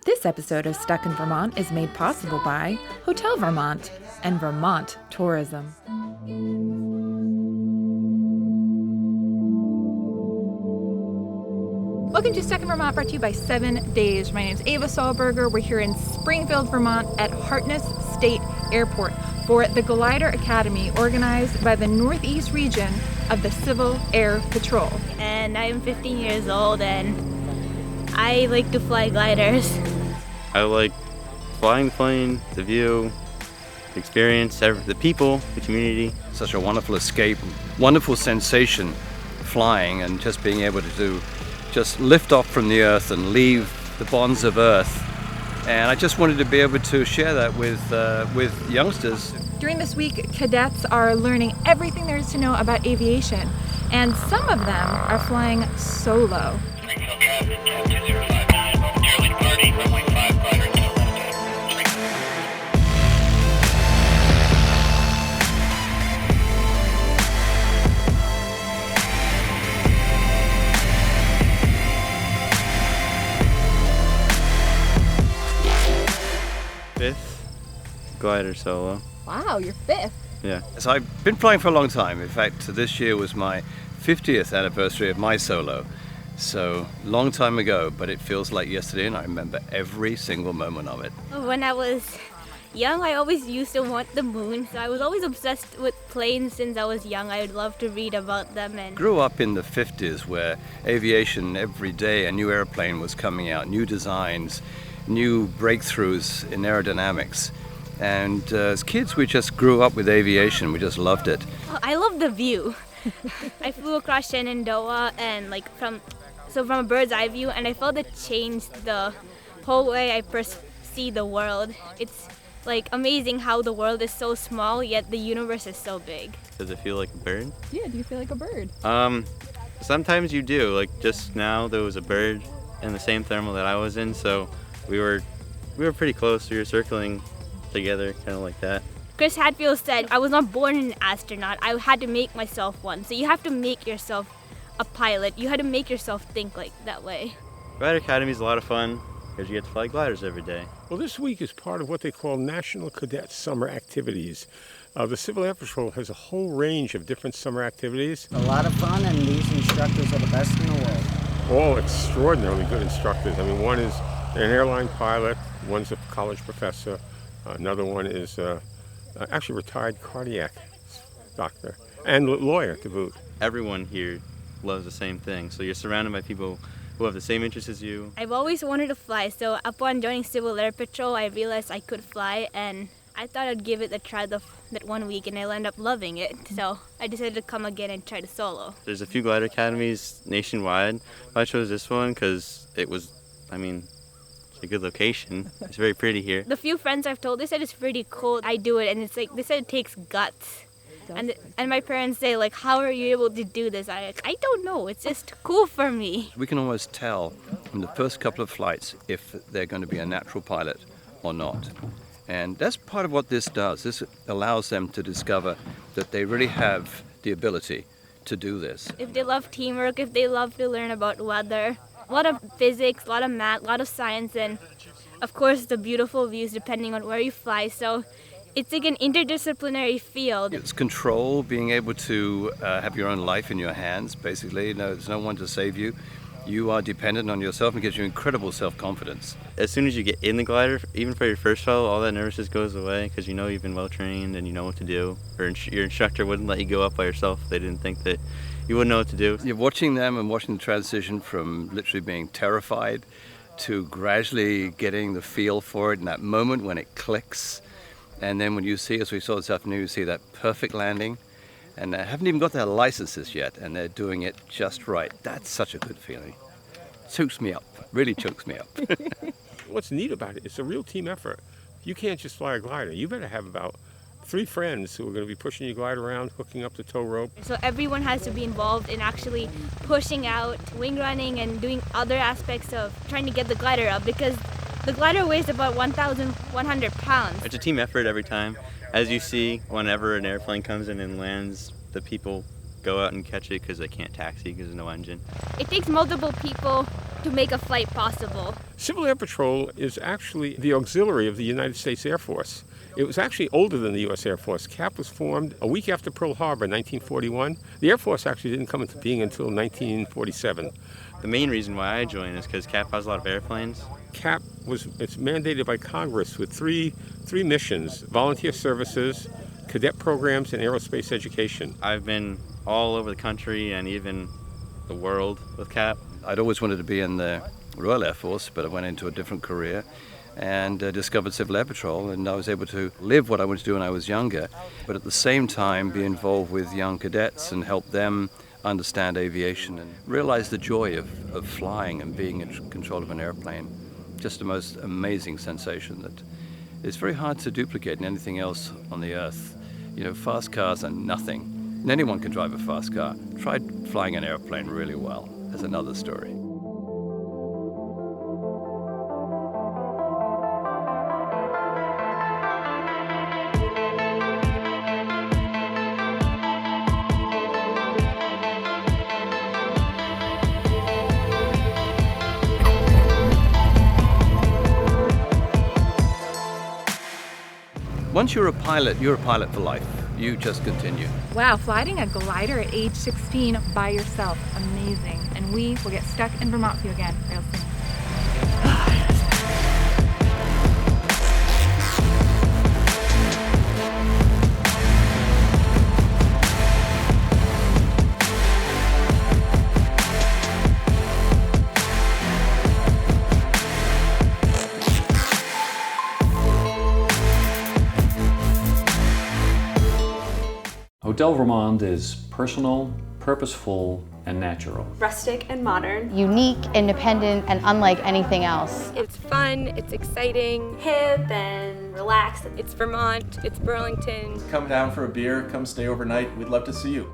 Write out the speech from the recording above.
This episode of Stuck in Vermont is made possible by Hotel Vermont and Vermont Tourism. Welcome to Stuck in Vermont, brought to you by 7 Days. My name is Ava Sahlberger. We're here in Springfield, Vermont at Hartness State Airport for the Glider Academy, organized by the Northeast region of the Civil Air Patrol. And I'm 15 years old and I like to fly gliders. I like flying the plane, the view, the experience, the people, the community. Such a wonderful escape, wonderful sensation flying and just being able to just lift off from the earth and leave the bonds of earth. And I just wanted to be able to share that with youngsters. During this week, cadets are learning everything there is to know about aviation, and some of them are flying solo. Springfield traffic, 2059, momentarily departing, runway 5, glider to left. Fifth glider solo. Wow, you're fifth. Yeah. So I've been flying for a long time. In fact, this year was my 50th anniversary of my solo. So, long time ago, but it feels like yesterday and I remember every single moment of it. When I was young, I always used to want the moon. So I was always obsessed with planes since I was young. I would love to read about them. And Grew up in the 50s where aviation, every day a new airplane was coming out, new designs, new breakthroughs in aerodynamics. And as kids, we just grew up with aviation. We just loved it. I love the view. I flew across Shenandoah and from a bird's eye view, and I felt it changed the whole way I see the world. It's amazing how the world is so small, yet the universe is so big. Does it feel like a bird? Yeah, do you feel like a bird? Sometimes you do. Like just now, there was a bird in the same thermal that I was in, so we were pretty close. We were circling together, kind of like that. Chris Hadfield said, I was not born an astronaut, I had to make myself one. So you have to make yourself a pilot. You had to make yourself think like that way. Glider Academy is a lot of fun because you get to fly gliders every day. Well, this week is part of what they call National Cadet Summer Activities. The Civil Air Patrol has a whole range of different summer activities. A lot of fun, and these instructors are the best in the world. All extraordinarily good instructors. I mean, one is an airline pilot, one's a college professor, another one is actually retired cardiac doctor, and lawyer to boot. Everyone here loves the same thing, so you're surrounded by people who have the same interests as you. I've always wanted to fly, so upon joining Civil Air Patrol, I realized I could fly, and I thought I'd give it a try that 1 week, and I'll end up loving it. So I decided to come again and try to solo. There's a few glider academies nationwide. I chose this one because it was, it's a good location. It's very pretty here. The few friends I've told, they said it's pretty cool. I do it, and it's they said it takes guts. And my parents say, how are you able to do this? I don't know. It's just cool for me. We can almost tell from the first couple of flights if they're going to be a natural pilot or not. And that's part of what this does. This allows them to discover that they really have the ability to do this. If they love teamwork, if they love to learn about weather, a lot of physics, a lot of math, a lot of science, and of course the beautiful views depending on where you fly. So it's like an interdisciplinary field. It's control, being able to have your own life in your hands, basically. There's no one to save you. You are dependent on yourself and gives you incredible self-confidence. As soon as you get in the glider, even for your first fall, all that nervousness goes away because you know you've been well-trained and you know what to do. Or your instructor wouldn't let you go up by yourself if they didn't think that you wouldn't know what to do. You're watching them and watching the transition from literally being terrified to gradually getting the feel for it in that moment when it clicks. And then when you see, as we saw this afternoon, you see that perfect landing. And they haven't even got their licenses yet, and they're doing it just right. That's such a good feeling. Chokes me up, really chokes me up. What's neat about it, it's a real team effort. You can't just fly a glider. You better have about 3 friends who are going to be pushing your glider around, hooking up the tow rope. So everyone has to be involved in actually pushing out, wing running, and doing other aspects of trying to get the glider up, because the glider weighs about 1,100 pounds. It's a team effort every time. As you see, whenever an airplane comes in and lands, the people go out and catch it because they can't taxi because there's no engine. It takes multiple people to make a flight possible. Civil Air Patrol is actually the auxiliary of the United States Air Force. It was actually older than the U.S. Air Force. CAP was formed a week after Pearl Harbor, 1941. The Air Force actually didn't come into being until 1947. The main reason why I joined is because CAP has a lot of airplanes. CAP it's mandated by Congress with three missions: volunteer services, cadet programs, and aerospace education. I've been all over the country and even the world with CAP. I'd always wanted to be in the Royal Air Force, but I went into a different career and discovered Civil Air Patrol, and I was able to live what I wanted to do when I was younger, but at the same time be involved with young cadets and help them understand aviation and realize the joy of flying and being in control of an airplane. Just the most amazing sensation that is very hard to duplicate in anything else on the earth. You know, fast cars are nothing. And anyone can drive a fast car. Try flying an airplane really well. That's another story. Once you're a pilot for life. You just continue. Wow, flying a glider at age 16 by yourself, amazing. And we will get stuck in Vermont for you again real soon. Hotel Vermont is personal, purposeful, and natural. Rustic and modern. Unique, independent, and unlike anything else. It's fun, it's exciting, hip and relaxed. It's Vermont, it's Burlington. Come down for a beer, come stay overnight. We'd love to see you.